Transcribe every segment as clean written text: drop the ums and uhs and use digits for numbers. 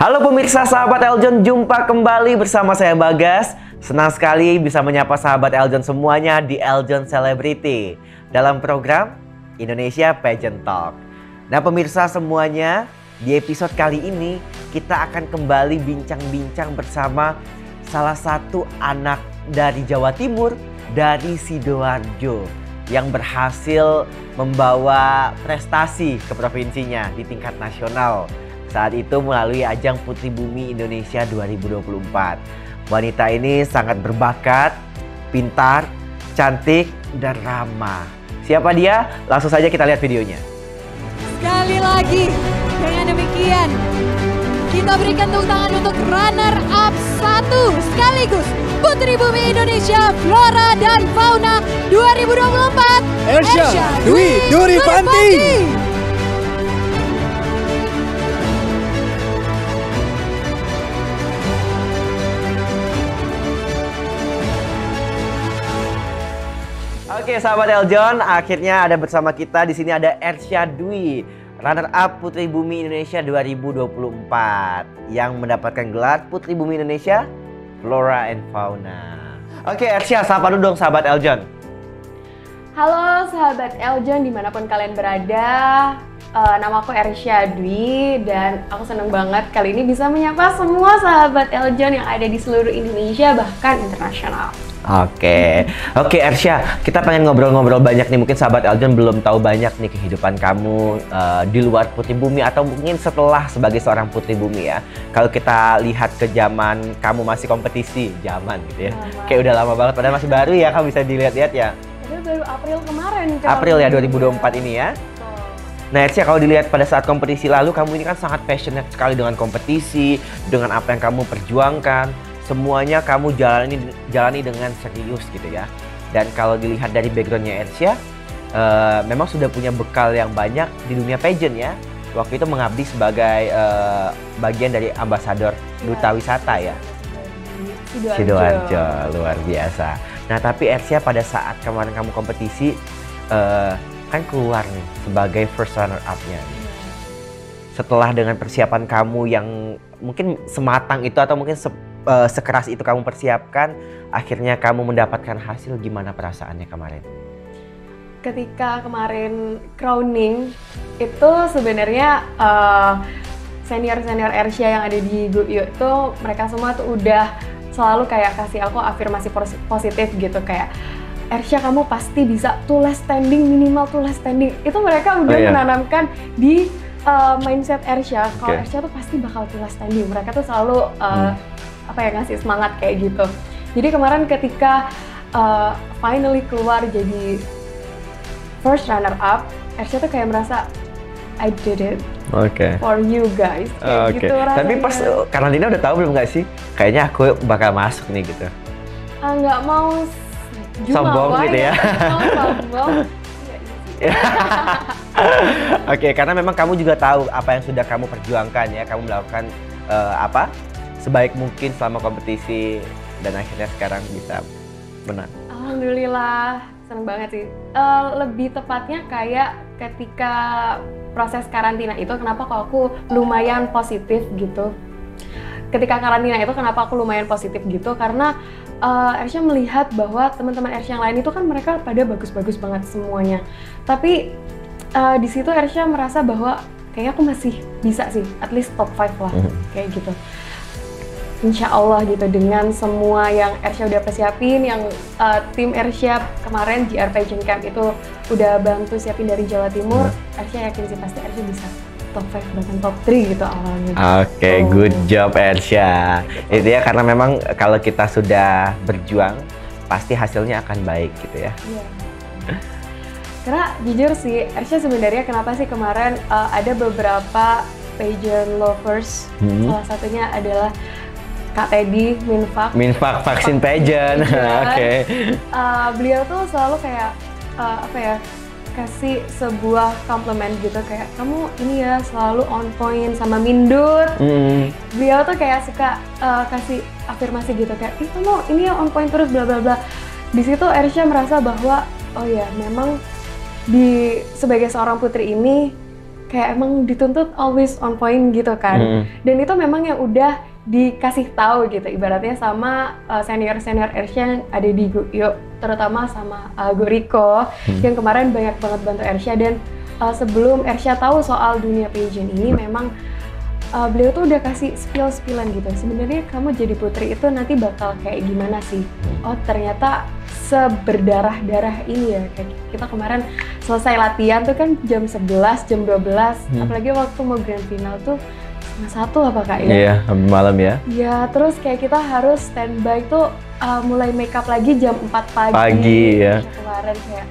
Halo pemirsa sahabat Eljon, jumpa kembali bersama saya Bagas. Senang sekali bisa menyapa sahabat Eljon semuanya di Eljon Celebrity dalam program Indonesia Pageant Talk. Nah pemirsa semuanya, di episode kali ini kita akan kembali bincang-bincang bersama salah satu anak dari Jawa Timur, dari Sidoarjo, yang berhasil membawa prestasi ke provinsinya di tingkat nasional. Saat itu melalui ajang Putri Bumi Indonesia 2024. Wanita ini sangat berbakat, pintar, cantik, dan ramah. Siapa dia? Langsung saja kita lihat videonya. Sekali lagi, dengan demikian kita berikan tepuk tangan untuk runner up 1 sekaligus Putri Bumi Indonesia Flora dan Fauna 2024, Ersya Dwi Durifanti. Oke sahabat Eljon, akhirnya ada bersama kita di sini ada Ersya Dwi, runner up Putri Bumi Indonesia 2024 yang mendapatkan gelar Putri Bumi Indonesia Flora and Fauna. Oke Ersya, sapa dulu dong sahabat Eljon. Halo sahabat Eljon dimanapun kalian berada, nama aku Ersya Dwi dan aku seneng banget kali ini bisa menyapa semua sahabat Eljon yang ada di seluruh Indonesia bahkan internasional. Oke Ersya, kita pengen ngobrol-ngobrol banyak nih. Mungkin sahabat Eljon belum tahu banyak nih kehidupan kamu di luar Putri Bumi atau mungkin setelah sebagai seorang Putri Bumi ya. Kalau kita lihat ke zaman kamu masih kompetisi, zaman gitu ya. Kayak udah lama banget, padahal masih baru ya, kamu bisa dilihat-lihat ya. Baru April kemarin kan. April ya 2024 ini ya. Nah Ersya, kalau dilihat pada saat kompetisi lalu, kamu ini kan sangat passionate sekali dengan kompetisi, dengan apa yang kamu perjuangkan. Semuanya kamu jalani dengan serius gitu ya. Dan kalau dilihat dari backgroundnya Ersya, memang sudah punya bekal yang banyak di dunia pageant ya. Waktu itu mengabdi sebagai bagian dari ambasador duta wisata ya. Sidoarjo, luar biasa. Nah tapi Ersya, pada saat kemarin kamu kompetisi, kan keluar nih sebagai first runner up-nya. Setelah dengan persiapan kamu yang mungkin sematang itu atau mungkin sekeras itu kamu persiapkan, akhirnya kamu mendapatkan hasil, gimana perasaannya kemarin? Ketika kemarin crowning itu sebenarnya senior-senior Ersya yang ada di grup Yuk itu mereka semua tuh udah selalu kayak kasih aku afirmasi positif gitu, kayak Ersya kamu pasti bisa tuh last standing, minimal tuh last standing. Itu mereka udah menanamkan di mindset Ersya kalau Ersya tuh pasti bakal tuh last standing. Mereka tuh selalu ngasih semangat kayak gitu. Jadi kemarin ketika finally keluar jadi first runner up, Ersya tuh kayak merasa I did it for you guys. Gitu rasanya. Tapi pas Karantina udah tahu belum nggak sih? Kayaknya aku bakal masuk nih gitu. Nggak mau sombong gitu ya. Sombong. Oke, karena memang kamu juga tahu apa yang sudah kamu perjuangkan ya. Kamu melakukan sebaik mungkin selama kompetisi dan akhirnya sekarang bisa menang. Alhamdulillah, seneng banget sih. Lebih tepatnya kayak ketika proses karantina itu, kenapa kok aku lumayan positif gitu. Ketika karantina itu kenapa aku lumayan positif gitu, karena Ersya melihat bahwa teman-teman Ersya yang lain itu kan mereka pada bagus-bagus banget semuanya. Tapi di situ Ersya merasa bahwa kayaknya aku masih bisa sih, at least top 5 lah, kayak gitu. Insya Allah gitu, dengan semua yang Ersya udah persiapin, yang tim Ersya kemarin GR Pageant Camp itu udah bantu siapin dari Jawa Timur, Ersya yakin sih pasti Ersya bisa top 5 bahkan top 3 gitu awalnya. Oke, good job Ersya. Itu ya, karena memang kalau kita sudah berjuang pasti hasilnya akan baik gitu ya. Iya. Karena jujur sih Ersya sebenarnya kenapa sih kemarin ada beberapa pageant lovers, salah satunya adalah Kak Teddy, Minfak vaksin pageant. Oke. Beliau tuh selalu kayak kasih sebuah komplimen gitu, kayak kamu ini ya selalu on point sama Mindut. Beliau tuh kayak suka kasih afirmasi gitu, kayak kamu ini ya on point terus bla bla bla. Di situ Ersya merasa bahwa oh ya memang sebagai seorang putri ini kayak emang dituntut always on point gitu kan. Dan itu memang yang udah dikasih tahu gitu, ibaratnya sama senior-senior Ersha yang ada di Guyo, terutama sama Gu Riko yang kemarin banyak banget bantu Ersha. Dan sebelum Ersha tahu soal dunia pageant ini, memang beliau tuh udah kasih spill-spillan gitu. Sebenarnya kamu jadi putri itu nanti bakal kayak gimana sih? Oh ternyata seberdarah-darah ini ya. Kayak kita kemarin selesai latihan tuh kan jam 11, jam 12, apalagi waktu mau grand final tuh 1 apa Kak ya? Iya, malam ya. Iya, terus kayak kita harus standby tuh mulai makeup lagi jam 4 pagi. Pagi ya. Kemarin kayak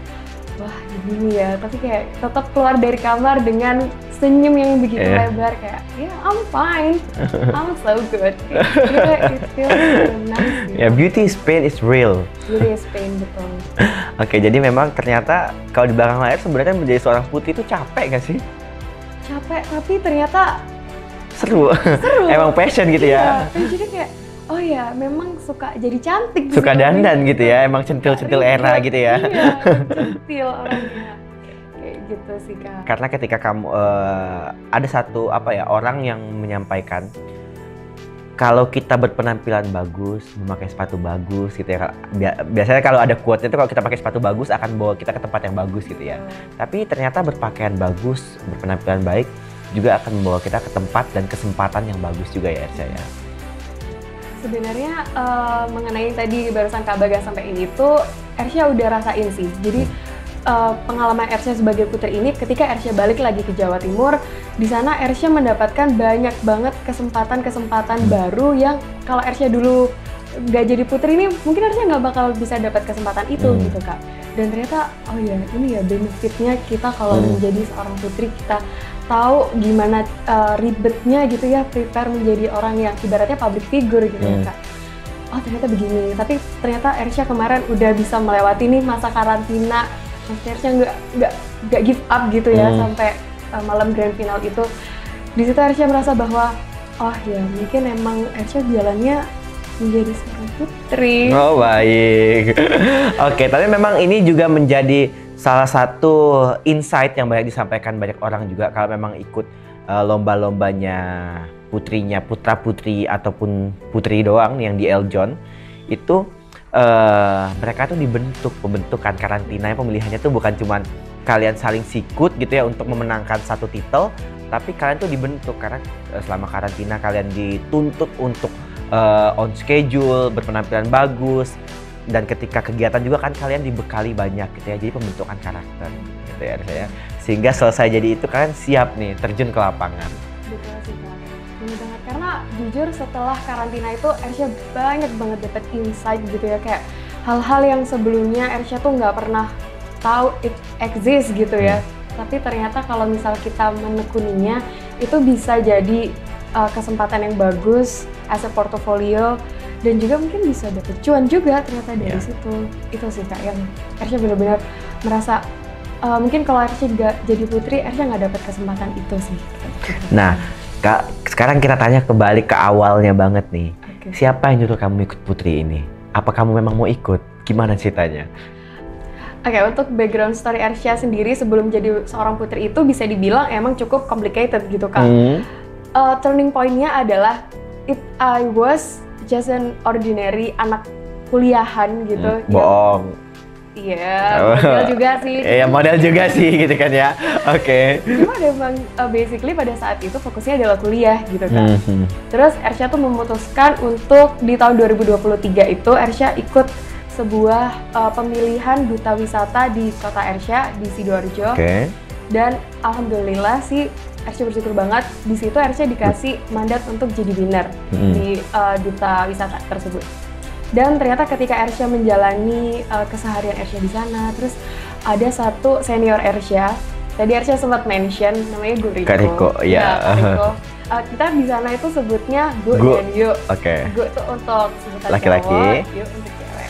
wah gini ya, tapi kayak tetap keluar dari kamar dengan senyum yang begitu lebar kayak I'm fine, I'm so good. It feels so nice. Ya, beauty is pain is real. Beauty is pain, betul. Oke, jadi memang ternyata kalau di belakang layar sebenarnya menjadi seorang putri itu capek nggak sih? Capek, tapi ternyata seru. Emang passion gitu ya. Jadi kayak oh ya, memang suka jadi cantik. Suka dandan gitu ya, emang centil-centil era gitu ya. Iya, centil orangnya. Kayak gitu sih Kak. Karena ketika kamu ada satu orang yang menyampaikan kalau kita berpenampilan bagus, memakai sepatu bagus gitu ya. Biasanya kalau ada quote-nya itu kalau kita pakai sepatu bagus akan bawa kita ke tempat yang bagus gitu ya. Tapi ternyata berpakaian bagus, berpenampilan baik juga akan membawa kita ke tempat dan kesempatan yang bagus juga ya Ersha ya. Sebenarnya mengenai yang tadi barusan Kak Bagas sampai ini tuh Ersha udah rasain sih. Jadi pengalaman Ersha sebagai putri ini ketika Ersha balik lagi ke Jawa Timur, di sana Ersha mendapatkan banyak banget kesempatan-kesempatan baru yang kalau Ersha dulu nggak jadi putri ini mungkin Ersha nggak bakal bisa dapat kesempatan itu gitu Kak. Dan ternyata oh ya ini ya benefitnya kita kalau menjadi seorang putri, kita tahu gimana ribetnya gitu ya prepare menjadi orang yang ibaratnya public figure gitu ya Kak. Oh ternyata begini, tapi ternyata Ersha kemarin udah bisa melewati nih masa karantina. Ersha nggak give up gitu ya sampai malam grand final itu. Di situ Ersha merasa bahwa oh ya mungkin emang Ersha jalannya menjadi seorang putri. Oh baik. Oke, tapi memang ini juga menjadi salah satu insight yang banyak disampaikan banyak orang juga kalau memang ikut lomba-lombanya putrinya, putra putri ataupun putri doang yang di Eljon itu mereka tuh dibentuk, pembentukan karantina pemilihannya tuh bukan cuman kalian saling sikut gitu ya untuk memenangkan satu titel, tapi kalian tuh dibentuk karena selama karantina kalian dituntut untuk on schedule, berpenampilan bagus. Dan ketika kegiatan juga kan kalian dibekali banyak gitu ya, jadi pembentukan karakter gitu ya saya. Sehingga selesai jadi itu kalian siap nih terjun ke lapangan. Betul sih Kak, bener banget. Karena jujur setelah karantina itu Ersha banyak banget dapet insight gitu ya, kayak hal-hal yang sebelumnya Ersha tuh nggak pernah tahu it exist gitu ya. Tapi ternyata kalau misal kita menekuninya itu bisa jadi kesempatan yang bagus as a portfolio. Dan juga mungkin bisa dapet cuan juga ternyata dari situ. Itu sih Kak yang Ersha benar-benar merasa mungkin kalau Ersha nggak jadi putri, Ersha nggak dapet kesempatan itu sih. Nah Kak, sekarang kita tanya kembali ke awalnya banget nih. Siapa yang nyuruh kamu ikut putri ini? Apa kamu memang mau ikut? Gimana ceritanya? Oke, untuk background story Ersha sendiri sebelum jadi seorang putri itu bisa dibilang emang cukup complicated gitu Kak. Turning point-nya adalah I was just an ordinary anak kuliahan gitu. Bohong. Iya, model juga sih. Iya, model juga sih gitu kan ya. Oke. Cuma memang basically pada saat itu fokusnya adalah kuliah gitu kan. Terus Ersha tuh memutuskan untuk di tahun 2023 itu Ersha ikut sebuah pemilihan duta wisata di kota Ersha di Sidoarjo. Dan alhamdulillah sih Ersha bersyukur banget di situ Ersha dikasih mandat untuk jadi winner di duta wisata tersebut. Dan ternyata ketika Ersha menjalani keseharian Ersha di sana, terus ada satu senior Ersha, tadi Ersha sempat mention namanya Gu Riko. Kak Riko, ya. Riko. Kita di sana itu sebutnya Gu dan Yu. Gu itu untuk sebutan laki-laki, cowok, Yu untuk cewek.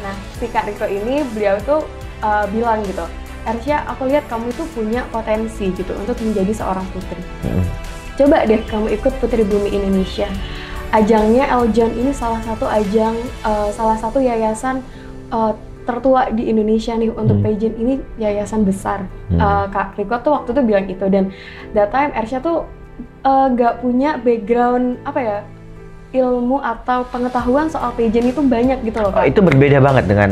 Nah, si Kak Riko ini beliau tuh bilang gitu, Ersha, aku lihat kamu itu punya potensi gitu untuk menjadi seorang putri. Coba deh kamu ikut Putri Bumi Indonesia. Ajangnya Eljon ini salah satu ajang, salah satu yayasan tertua di Indonesia nih untuk pageant ini, yayasan besar. Kak Riko tuh waktu itu bilang itu, dan that time Ersha tuh nggak punya background apa ya, ilmu atau pengetahuan soal pageant itu banyak gitu loh Kak. Itu berbeda banget dengan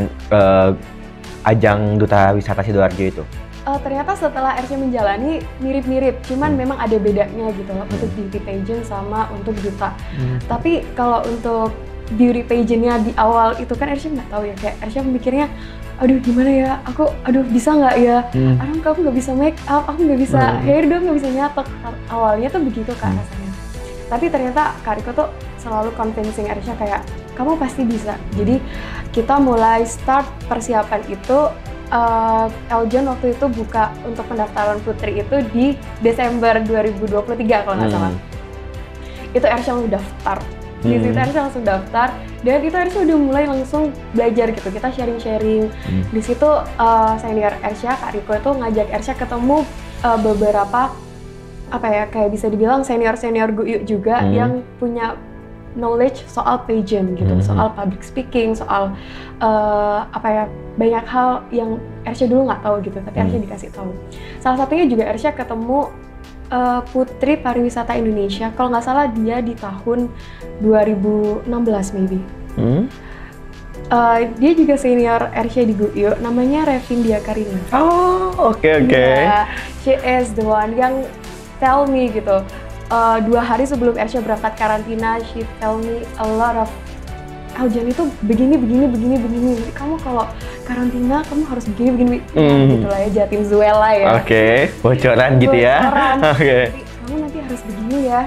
ajang Duta Wisata Sidoarjo itu? Ternyata setelah Ersha menjalani mirip-mirip, cuman memang ada bedanya gitu loh untuk beauty pageant sama untuk duta. Tapi kalau untuk beauty pageantnya di awal itu kan Ersha nggak tahu ya, kayak Ersha mikirnya, aduh gimana ya, aduh bisa nggak ya, aduh aku nggak bisa make up, aku nggak bisa hair dong, nggak bisa nyatok. Awalnya tuh begitu Kak rasanya. Tapi ternyata Kak Riko tuh selalu convincing Ersha kayak, kamu pasti bisa. Jadi kita mulai start persiapan itu, Eljon waktu itu buka untuk pendaftaran putri itu di Desember 2023 kalau nggak salah. Itu Ersha langsung daftar. Di situ Ersha langsung daftar, dan itu Ersha udah mulai langsung belajar gitu. Kita sharing-sharing. Di situ senior Ersha, Kak Riko itu ngajak Ersha ketemu beberapa apa ya, kayak bisa dibilang senior-senior Guyu juga yang punya knowledge soal pageant gitu, soal public speaking, soal apa ya, banyak hal yang Ersha dulu nggak tahu gitu, tapi Ersha dikasih tahu. Salah satunya juga Ersha ketemu Putri Pariwisata Indonesia, kalau nggak salah dia di tahun 2016 maybe. Dia juga senior Ersha di Guyu, namanya Revindia Karina. Oh, oke. Yeah, she is the one yang tell me gitu. 2 hari sebelum Ersha berangkat karantina, she tell me a lot of, Eljon itu begini. Jadi kamu kalau karantina kamu harus begini. Gitu lah ya, Jatim Zuela ya. Oke, bocoran gitu ya. Oke. Kamu nanti harus begini ya.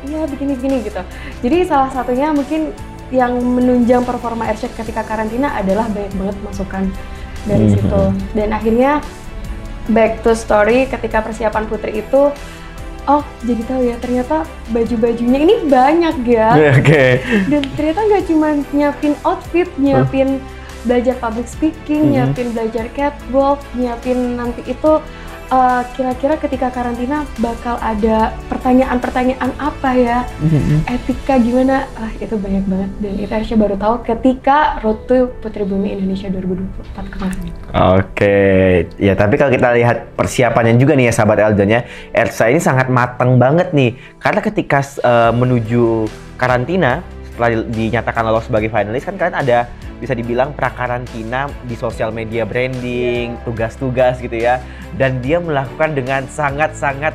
Iya, begini gitu. Jadi salah satunya mungkin yang menunjang performa Ersha ketika karantina adalah banyak banget masukan dari situ. Dan akhirnya back to story, ketika persiapan putri itu, oh jadi tahu ya, ternyata baju-bajunya ini banyak ya. Dan ternyata nggak cuma nyiapin outfit, nyiapin belajar public speaking, nyiapin belajar catwalk, nyiapin nanti itu kira-kira ketika karantina bakal ada pertanyaan-pertanyaan apa ya, etika gimana, itu banyak banget. Dan itu Ersha baru tahu ketika Road to Putri Bumi Indonesia 2024 kemarin. Oke, ya tapi kalau kita lihat persiapannya juga nih ya sahabat Eljon ya, Ersha ini sangat matang banget nih, karena ketika menuju karantina setelah dinyatakan lolos sebagai finalis kan kalian ada bisa dibilang prakarantina di sosial media branding, tugas-tugas gitu ya, dan dia melakukan dengan sangat-sangat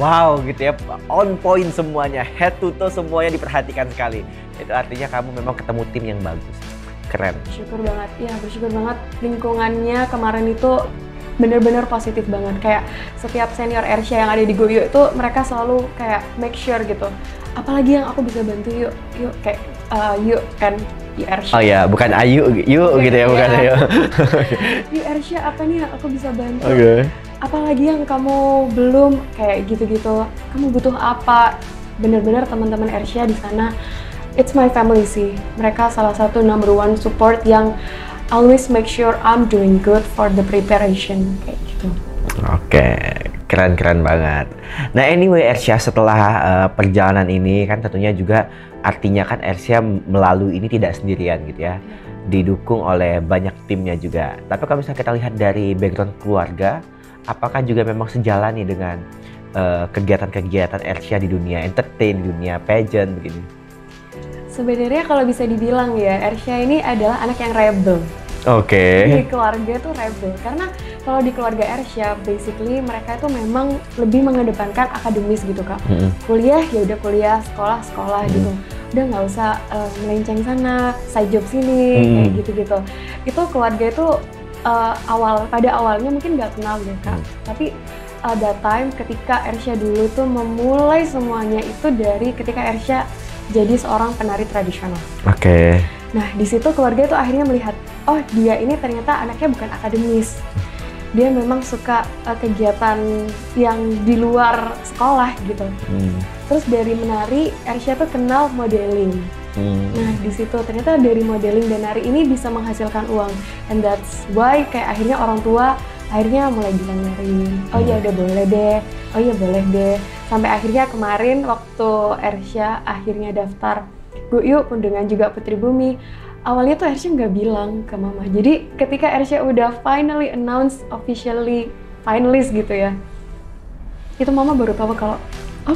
wow gitu ya, on point semuanya, head to toe semuanya diperhatikan sekali. Itu artinya kamu memang ketemu tim yang bagus, keren. Bersyukur banget, ya bersyukur banget. Lingkungannya kemarin itu bener-bener positif banget, kayak setiap senior Ersha yang ada di Guyu itu mereka selalu kayak make sure gitu, apalagi yang aku bisa bantu, yuk kayak yuk kan, yuk Ersha. Oh ya, bukan ayu, yuk gitu ya, bukan ayu. Yuk Ersha, apa nih yang aku bisa bantu? Apalagi yang kamu belum, kayak gitu-gitu. Kamu butuh apa? Bener-bener teman-teman Ersha di sana, it's my family sih. Mereka salah satu number one support yang always make sure I'm doing good for the preparation, kayak gitu. Oke, keren banget. Nah anyway Ersha, setelah perjalanan ini kan tentunya juga artinya kan Ersha melalui ini tidak sendirian gitu ya, didukung oleh banyak timnya juga. Tapi kalau misalnya kita lihat dari background keluarga, apakah juga memang sejalan nih dengan kegiatan-kegiatan Ersha di dunia entertain, di dunia pageant begini? Sebenarnya kalau bisa dibilang ya, Ersha ini adalah anak yang rebel. Di keluarga tuh rebel, karena kalau di keluarga Ersha, basically mereka itu memang lebih mengedepankan akademis gitu Kak. Kuliah ya udah kuliah, sekolah gitu. Udah nggak usah melenceng sana, side job sini, kayak gitu-gitu. Itu keluarga itu pada awalnya mungkin nggak kenal ya Kak. Tapi that time ketika Ersha dulu tuh memulai semuanya itu dari ketika Ersha jadi seorang penari tradisional. Nah di situ keluarga itu akhirnya melihat, oh dia ini ternyata anaknya bukan akademis, dia memang suka kegiatan yang di luar sekolah gitu. Terus dari menari Ersha tuh kenal modeling. Nah di situ ternyata dari modeling dan nari ini bisa menghasilkan uang, and that's why kayak akhirnya orang tua akhirnya mulai bilang nyariin, oh ya udah boleh deh, oh ya boleh deh. Sampai akhirnya kemarin waktu Ersha akhirnya daftar Guyu dengan juga Putri Bumi, awalnya tuh Ersha nggak bilang ke mama. Jadi ketika Ersha udah finally announce officially finalist gitu ya, itu mama baru tahu kalau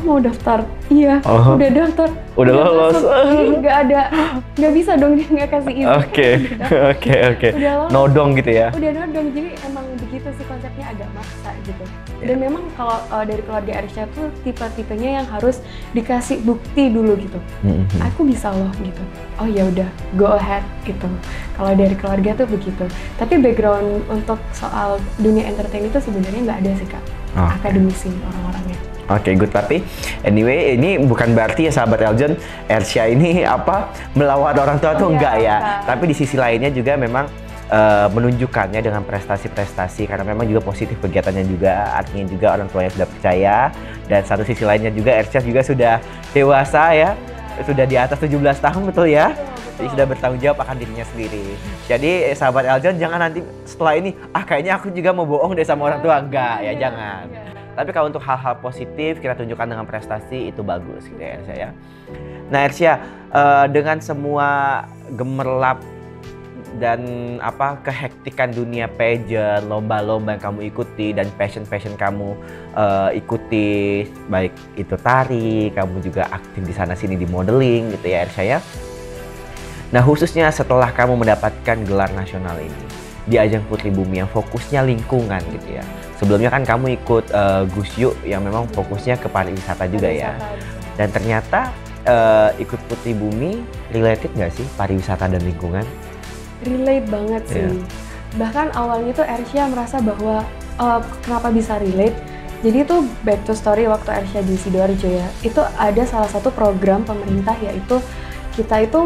mau daftar. Iya, udah daftar. Udah lolos. Nggak bisa dong dia nggak kasih izin. Oke. Nodong gitu ya? Udah nodong, jadi emang begitu sih konsepnya, agak maksa gitu. Dan memang kalau dari keluarga Ersha tuh tipe-tipenya yang harus dikasih bukti dulu gitu. Aku bisa loh gitu. Oh ya udah, go ahead gitu. Kalau dari keluarga tuh begitu. Tapi background untuk soal dunia entertain itu sebenarnya nggak ada sih Kak. Akademisi orang-orangnya. Oke, good. Tapi anyway, ini bukan berarti ya sahabat Eljon, Ersha ini melawan orang tua tuh enggak ya. Tapi di sisi lainnya juga memang menunjukkannya dengan prestasi-prestasi, karena memang juga positif kegiatannya juga, artinya juga orang tuanya sudah percaya. Dan satu sisi lainnya juga Ersha juga sudah dewasa ya, sudah di atas 17 tahun, betul ya? Jadi sudah bertanggung jawab akan dirinya sendiri. Jadi sahabat Eljon, jangan nanti setelah ini, kayaknya aku juga mau bohong deh sama orang tua. Enggak ya, jangan. Tapi kalau untuk hal-hal positif kita tunjukkan dengan prestasi, itu bagus gitu ya Ersha ya. Nah Ersha, dengan semua gemerlap dan kehektikan dunia pageant, lomba-lomba yang kamu ikuti dan passion kamu ikuti, baik itu tari, kamu juga aktif di sana sini di modeling gitu ya Ersha ya. Nah khususnya setelah kamu mendapatkan gelar nasional ini di ajang Putri Bumi yang fokusnya lingkungan gitu ya. Sebelumnya kan kamu ikut Gusyu yang memang fokusnya ke pariwisata juga ya. Dan ternyata ikut Putri Bumi related nggak sih pariwisata dan lingkungan? Relate banget sih. Bahkan awalnya tuh Ersha merasa bahwa kenapa bisa relate. Jadi itu back to story waktu Ersha di Sidoarjo ya. Itu ada salah satu program pemerintah, yaitu kita itu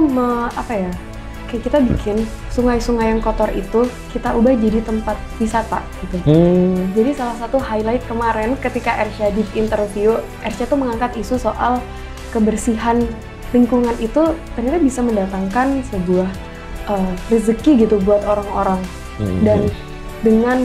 kita bikin sungai-sungai yang kotor itu kita ubah jadi tempat wisata gitu. Jadi salah satu highlight kemarin ketika Ersha di interview, Ersha tuh mengangkat isu soal kebersihan lingkungan itu ternyata bisa mendatangkan sebuah rezeki gitu buat orang-orang. Dan dengan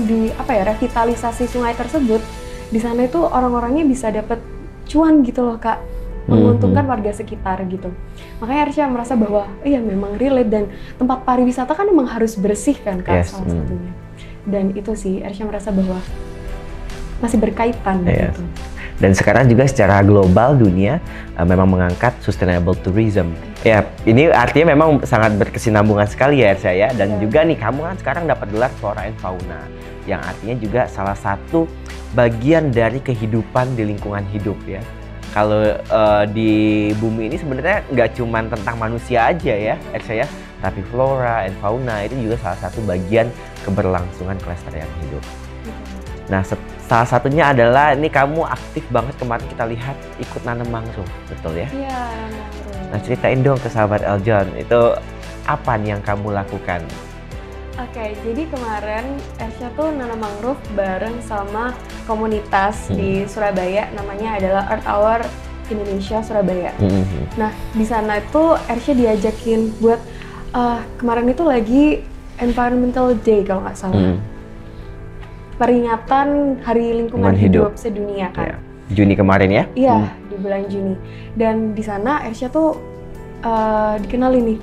revitalisasi sungai tersebut, di sana itu orang-orangnya bisa dapat cuan gitu loh Kak, menguntungkan warga sekitar gitu. Makanya Ersha merasa bahwa iya memang relate, dan tempat pariwisata kan memang harus bersih kan Kak, salah satunya. Dan itu sih Ersha merasa bahwa masih berkaitan gitu. Dan sekarang juga secara global dunia memang mengangkat sustainable tourism. Ya, ini artinya memang sangat berkesinambungan sekali ya Ersha ya. Dan juga nih kamu kan sekarang dapat gelar Flora and Fauna, yang artinya juga salah satu bagian dari kehidupan di lingkungan hidup ya. Kalau di bumi ini sebenarnya nggak cuma tentang manusia aja ya Ersha ya, tapi flora and fauna itu juga salah satu bagian keberlangsungan kelestarian hidup. Nah salah satunya adalah ini kamu aktif banget kemarin kita lihat ikut nanam mangrove, betul ya? Iya, mangrove. Nah ceritain dong ke sahabat Eljon, itu apa nih yang kamu lakukan? Oke, jadi kemarin Ersha tuh nanam mangrove bareng sama komunitas di Surabaya, namanya adalah Earth Hour Indonesia Surabaya. Nah, di sana itu Ersha diajakin buat kemarin itu lagi Environmental Day kalau nggak salah. Peringatan Hari Lingkungan Hidup Sedunia kan. Juni kemarin ya? Iya, di bulan Juni. Dan di sana Ersha tuh dikenalin nih,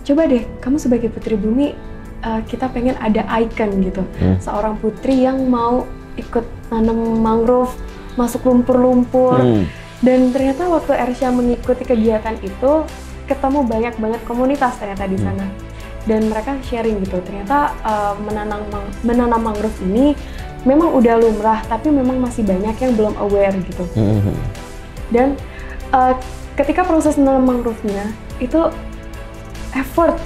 coba deh kamu sebagai Putri Bumi, kita pengen ada icon gitu, seorang putri yang mau ikut nanam mangrove, masuk lumpur-lumpur. Dan ternyata waktu Ersha mengikuti kegiatan itu, ketemu banyak banget komunitas ternyata di sana. Dan mereka sharing gitu, ternyata menanam mangrove ini memang udah lumrah, tapi memang masih banyak yang belum aware gitu. Dan ketika proses menanam mangrove-nya itu effort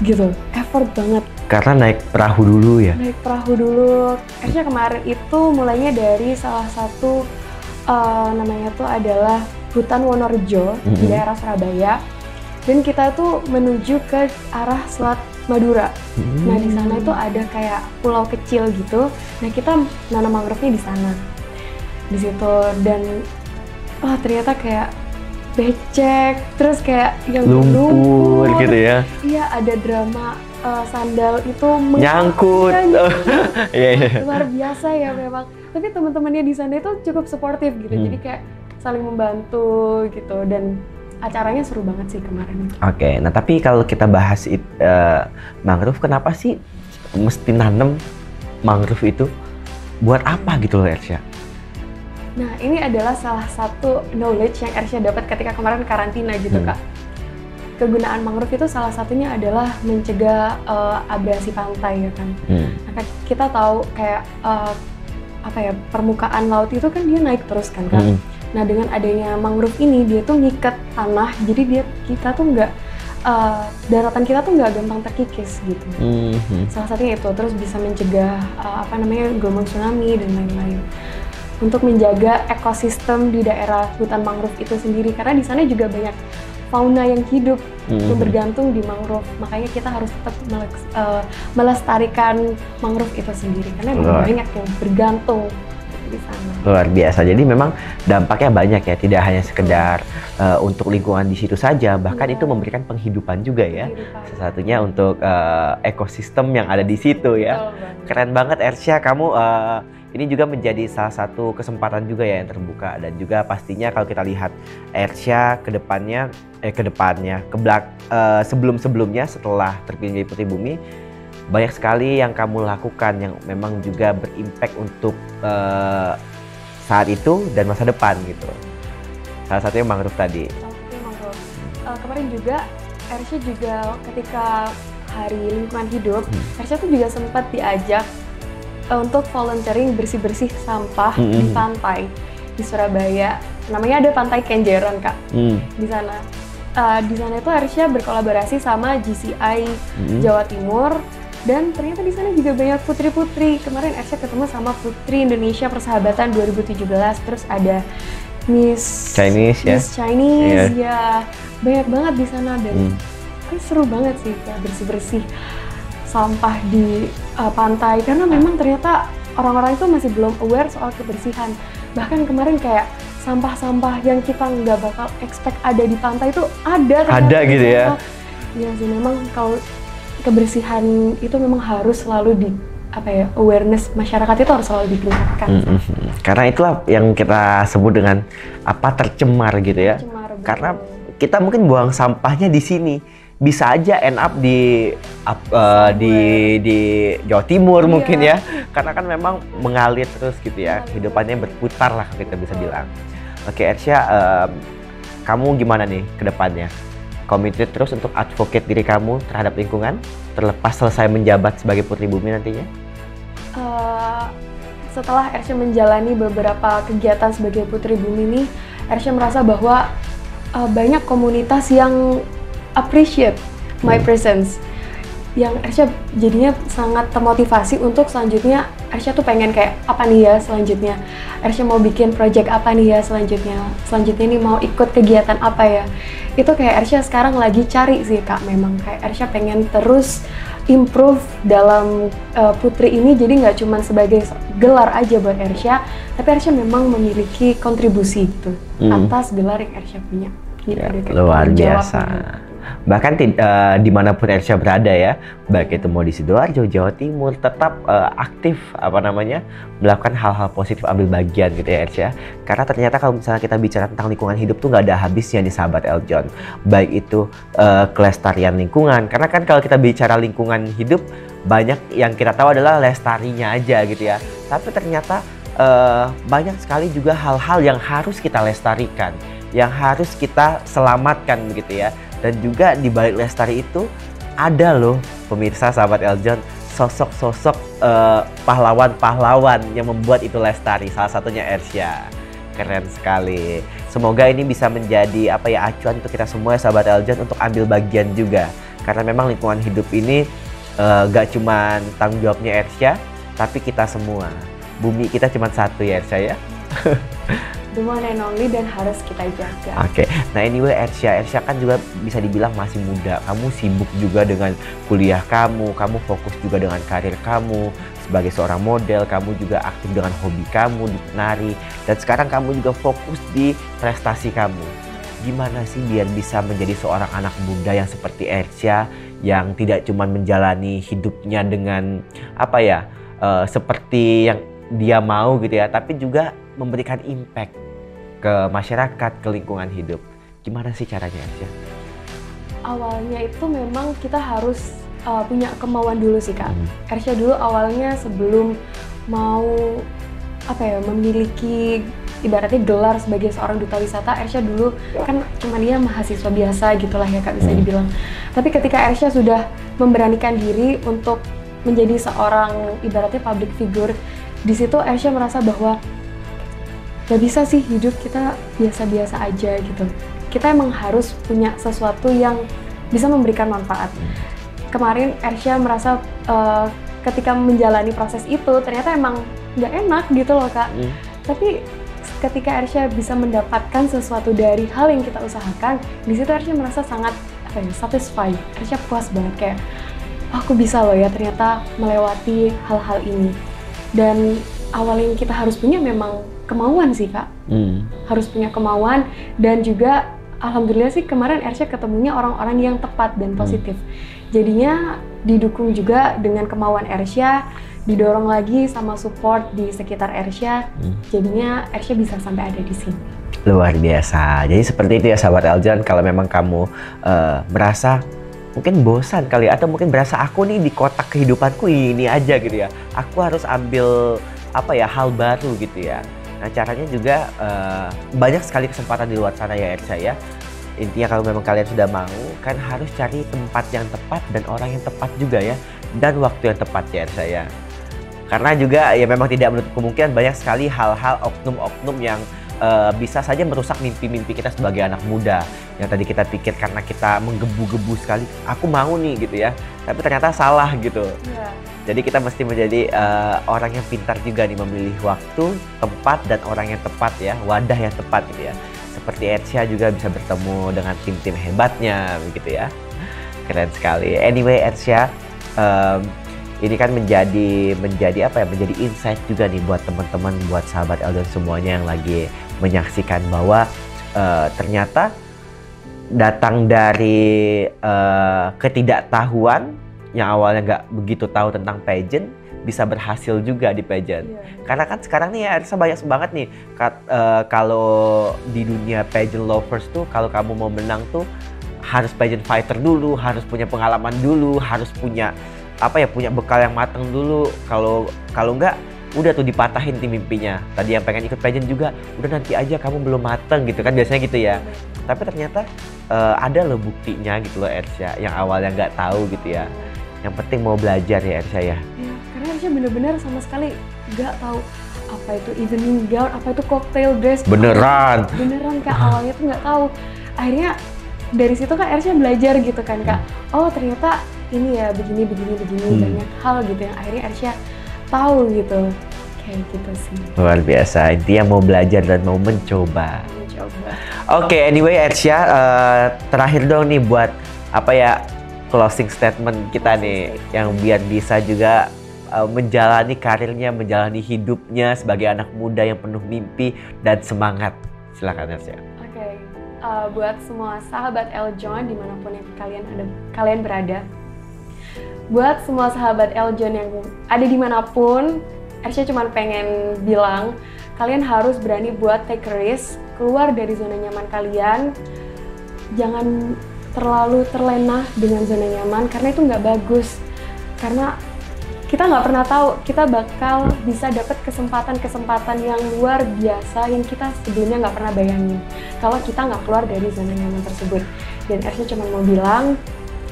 banget. Karena naik perahu dulu ya? Naik perahu dulu. Ersha kemarin itu mulainya dari salah satu namanya tuh adalah Hutan Wonorejo di daerah Surabaya. Dan kita tuh menuju ke arah Selat Madura. Nah di sana itu ada kayak pulau kecil gitu. Nah kita nanam mangrove-nya di sana. Di situ, dan ternyata kayak becek, terus kayak yang lumpur gitu ya? Iya, ada drama sandal itu nyangkut. Luar biasa ya memang. Tapi teman-temannya di sana itu cukup suportif gitu. Jadi kayak saling membantu gitu. Dan acaranya seru banget sih kemarin. Oke, nah tapi kalau kita bahas mangrove, kenapa sih mesti nanam mangrove itu? Buat apa gitu loh Ersya? Nah, ini adalah salah satu knowledge yang Ersya dapat ketika kemarin karantina gitu, Kak. Kegunaan mangrove itu salah satunya adalah mencegah abrasi pantai ya kan. Nah, kita tahu kayak permukaan laut itu kan dia naik terus kan, Kak. Nah, dengan adanya mangrove ini dia tuh ngikat tanah, jadi kita tuh nggak daratan kita tuh nggak gampang terkikis gitu. Salah satunya itu, terus bisa mencegah gelombang tsunami dan lain-lain. Untuk menjaga ekosistem di daerah hutan mangrove itu sendiri, karena di sana juga banyak fauna yang hidup yang bergantung di mangrove. Makanya kita harus tetap melestarikan mangrove itu sendiri, karena banyak yang bergantung di sana. Luar biasa. Jadi memang dampaknya banyak ya, tidak hanya sekedar untuk lingkungan di situ saja, bahkan itu memberikan penghidupan juga ya. Salah satunya untuk ekosistem yang ada di situ ya. Keren banget Ersya, kamu ini juga menjadi salah satu kesempatan juga ya yang terbuka, dan juga pastinya kalau kita lihat Ersya sebelum-sebelumnya setelah terpilih jadi Putri Bumi, banyak sekali yang kamu lakukan yang memang juga berimpact untuk saat itu dan masa depan gitu. Salah satunya mangrove tadi. Kemarin juga Ersya juga ketika Hari Lingkungan Hidup, Ersya tuh juga sempat diajak untuk volunteering bersih-bersih sampah di pantai di Surabaya. Namanya ada Pantai Kenjeran, Kak. Di sana. Di sana itu Ersya berkolaborasi sama GCI Jawa Timur, dan ternyata di sana juga banyak putri-putri. Kemarin Ersya ketemu sama Putri Indonesia Persahabatan 2017, terus ada Miss Chinese ya. Banyak banget di sana, dan seru banget sih ya bersih-bersih sampah di pantai, karena memang ternyata orang-orang itu masih belum aware soal kebersihan. Bahkan kemarin kayak sampah-sampah yang kita nggak bakal expect ada di pantai itu ada gitu ya. Iya sih, memang kalau kebersihan itu memang harus selalu awareness masyarakat itu harus selalu ditingkatkan. Karena itulah yang kita sebut dengan tercemar gitu ya. Karena kita mungkin buang sampahnya di sini, bisa aja end up di Jawa Timur mungkin ya, karena kan memang mengalir terus gitu ya, kehidupannya berputar lah kita bisa bilang. Oke Ersya, kamu gimana nih ke depannya? Committed terus untuk advocate diri kamu terhadap lingkungan terlepas selesai menjabat sebagai Putri Bumi nantinya? Setelah Ersya menjalani beberapa kegiatan sebagai Putri Bumi ini, Ersya merasa bahwa banyak komunitas yang appreciate my presence, yang Ersya jadinya sangat termotivasi untuk selanjutnya. Ersya tuh pengen kayak apa nih ya selanjutnya, Ersya mau bikin project apa nih ya selanjutnya ini mau ikut kegiatan apa ya. Itu kayak Ersya sekarang lagi cari sih, Kak. Memang kayak Ersya pengen terus improve dalam Putri ini, jadi nggak cuma sebagai gelar aja buat Ersya, tapi Ersya memang memiliki kontribusi gitu atas gelar yang Ersya punya. Gitu, luar biasa. Bahkan dimanapun Ersya berada ya, baik itu mau di Sidoarjo, Jawa Timur, tetap aktif melakukan hal-hal positif, ambil bagian gitu ya Ersya. Karena ternyata kalau misalnya kita bicara tentang lingkungan hidup tuh nggak ada habisnya nih sahabat Eljon. Baik itu kelestarian lingkungan, karena kan kalau kita bicara lingkungan hidup banyak yang kita tahu adalah lestarinya aja gitu ya. Tapi ternyata banyak sekali juga hal-hal yang harus kita lestarikan, yang harus kita selamatkan begitu ya. Dan juga di balik lestari itu ada loh pemirsa sahabat Eljon, sosok-sosok pahlawan-pahlawan yang membuat itu lestari. Salah satunya Ersya. Keren sekali. Semoga ini bisa menjadi acuan untuk kita semua ya sahabat Eljon untuk ambil bagian juga. Karena memang lingkungan hidup ini gak cuma tanggung jawabnya Ersya, tapi kita semua. Bumi kita cuma satu ya Ersya ya. The one and only, dan harus kita jaga. Oke. Nah anyway Ersya kan juga bisa dibilang masih muda. Kamu sibuk juga dengan kuliah kamu fokus juga dengan karir kamu sebagai seorang model, kamu juga aktif dengan hobi kamu di penari, dan sekarang kamu juga fokus di prestasi kamu. Gimana sih biar bisa menjadi seorang anak muda yang seperti Ersya, yang tidak cuma menjalani hidupnya dengan seperti yang dia mau gitu ya, tapi juga memberikan impact ke masyarakat, ke lingkungan hidup. Gimana sih caranya Ersya? Awalnya itu memang kita harus punya kemauan dulu sih Kak. Ersya dulu awalnya sebelum mau memiliki ibaratnya gelar sebagai seorang duta wisata, Ersya dulu kan cuma dia mahasiswa biasa gitulah ya Kak, bisa dibilang. Tapi ketika Ersya sudah memberanikan diri untuk menjadi seorang ibaratnya public figure, di situ Ersya merasa bahwa gak bisa sih hidup kita biasa-biasa aja gitu. Kita emang harus punya sesuatu yang bisa memberikan manfaat. Kemarin Ersya merasa ketika menjalani proses itu ternyata emang gak enak gitu loh Kak. Tapi ketika Ersya bisa mendapatkan sesuatu dari hal yang kita usahakan, di situ Ersya merasa sangat satisfied. Ersya puas banget kayak, aku bisa loh ya ternyata melewati hal-hal ini. Dan awal yang kita harus punya memang kemauan sih Kak. Harus punya kemauan, dan juga alhamdulillah sih kemarin Ersya ketemunya orang-orang yang tepat dan positif. Jadinya didukung juga dengan kemauan Ersya, didorong lagi sama support di sekitar Ersya, jadinya Ersya bisa sampai ada di sini. Luar biasa. Jadi seperti itu ya sahabat Eljon, kalau memang kamu merasa mungkin bosan kali, atau mungkin berasa aku nih di kotak kehidupanku ini aja gitu ya, aku harus ambil hal baru gitu ya. Nah caranya juga banyak sekali kesempatan di luar sana ya Ersya ya. Intinya kalau memang kalian sudah mau, kan harus cari tempat yang tepat dan orang yang tepat juga ya, dan waktu yang tepat ya Ersya ya. Karena juga ya memang tidak menutup kemungkinan banyak sekali hal-hal oknum-oknum yang bisa saja merusak mimpi-mimpi kita sebagai anak muda. Yang tadi kita pikir karena kita menggebu-gebu sekali, aku mau nih gitu ya, tapi ternyata salah gitu. Jadi kita mesti menjadi orang yang pintar juga nih, memilih waktu, tempat, dan orang yang tepat ya, wadah yang tepat gitu ya. Seperti Ersya juga bisa bertemu dengan tim-tim hebatnya begitu ya. Keren sekali. Anyway Ersya, ini kan menjadi insight juga nih buat teman-teman, buat sahabat Eljon semuanya yang lagi menyaksikan bahwa ternyata datang dari ketidaktahuan yang awalnya nggak begitu tahu tentang pageant, bisa berhasil juga di pageant. Karena kan sekarang nih ya Ersya banyak banget nih kalau di dunia pageant lovers tuh, kalau kamu mau menang tuh harus pageant fighter dulu, harus punya pengalaman dulu, harus punya punya bekal yang matang dulu. Kalau enggak udah tuh dipatahin tim mimpinya. Tadi yang pengen ikut pageant juga, udah nanti aja, kamu belum mateng gitu kan, biasanya gitu ya. Tapi ternyata ada loh buktinya gitu loh Ersya, yang awalnya nggak tahu gitu ya. Yang penting mau belajar ya Ersya ya. Karena Ersya bener-bener sama sekali nggak tahu apa itu evening gown, apa itu cocktail dress. Beneran Kak, awalnya tuh nggak tahu. Akhirnya dari situ kan Ersya belajar gitu kan Kak. Oh ternyata ini ya begini banyak hal gitu yang akhirnya Ersya tahu gitu, kayak gitu sih. Luar biasa, intinya mau belajar dan mau mencoba. Oke, anyway Ersya, terakhir dong nih buat closing statement kita nih, yang biar bisa juga menjalani karirnya, menjalani hidupnya sebagai anak muda yang penuh mimpi dan semangat. Silakan Ersya. Buat semua sahabat Eljon dimanapun yang kalian berada, buat semua sahabat Eljon yang ada dimanapun, Ersya cuma pengen bilang kalian harus berani buat take a risk, keluar dari zona nyaman kalian. Jangan terlalu terlena dengan zona nyaman, karena itu nggak bagus. Karena kita nggak pernah tahu kita bakal bisa dapat kesempatan-kesempatan yang luar biasa yang kita sebelumnya nggak pernah bayangin kalau kita nggak keluar dari zona nyaman tersebut. Dan Ersya cuma mau bilang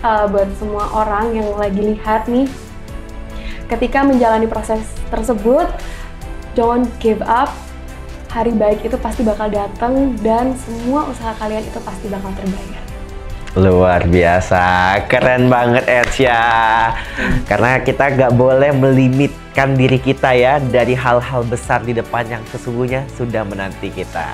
buat semua orang yang lagi lihat nih, ketika menjalani proses tersebut, don't give up. Hari baik itu pasti bakal datang, dan semua usaha kalian itu pasti bakal terbayar. Luar biasa, keren banget Ersya. Karena kita nggak boleh melimitkan diri kita ya dari hal-hal besar di depan yang sesungguhnya sudah menanti kita.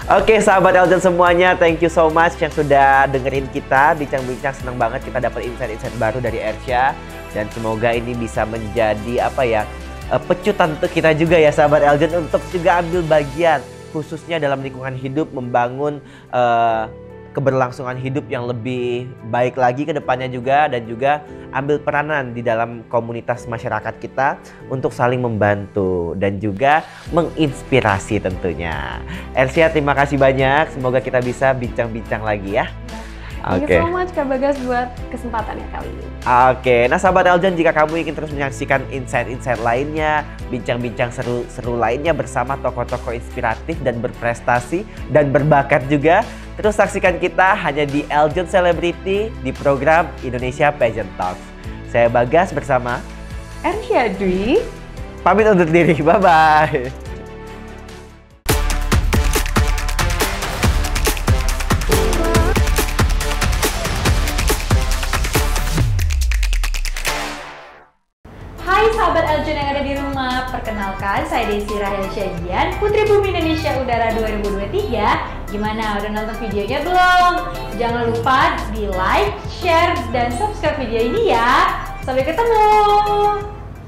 Oke sahabat Eljon semuanya, thank you so much yang sudah dengerin kita bincang-bincang. Senang banget kita dapat insight-insight baru dari Ersya, dan semoga ini bisa menjadi pecutan untuk kita juga ya sahabat Eljon, untuk juga ambil bagian khususnya dalam lingkungan hidup, membangun keberlangsungan hidup yang lebih baik lagi ke depannya juga, dan juga ambil peranan di dalam komunitas masyarakat kita untuk saling membantu dan juga menginspirasi tentunya. Ersia, terima kasih banyak. Semoga kita bisa bincang-bincang lagi ya. Thank you so much Kak Bagas buat kesempatannya kali ini. Oke, nah sahabat Eljon, jika kamu ingin terus menyaksikan insight-insight lainnya, bincang-bincang seru-seru lainnya bersama tokoh-tokoh inspiratif dan berprestasi dan berbakat juga, terus saksikan kita hanya di Eljon Celebrity di program Indonesia Pageant Talks. Saya Bagas bersama Ersia Dwi pamit undur diri, bye-bye. Hai sahabat Eljon yang ada di rumah, perkenalkan saya Desi Rahel Syagian, Putri Bumi Indonesia Udara 2023. Gimana, udah nonton videonya belum? Jangan lupa di like, share, dan subscribe video ini ya. Sampai ketemu!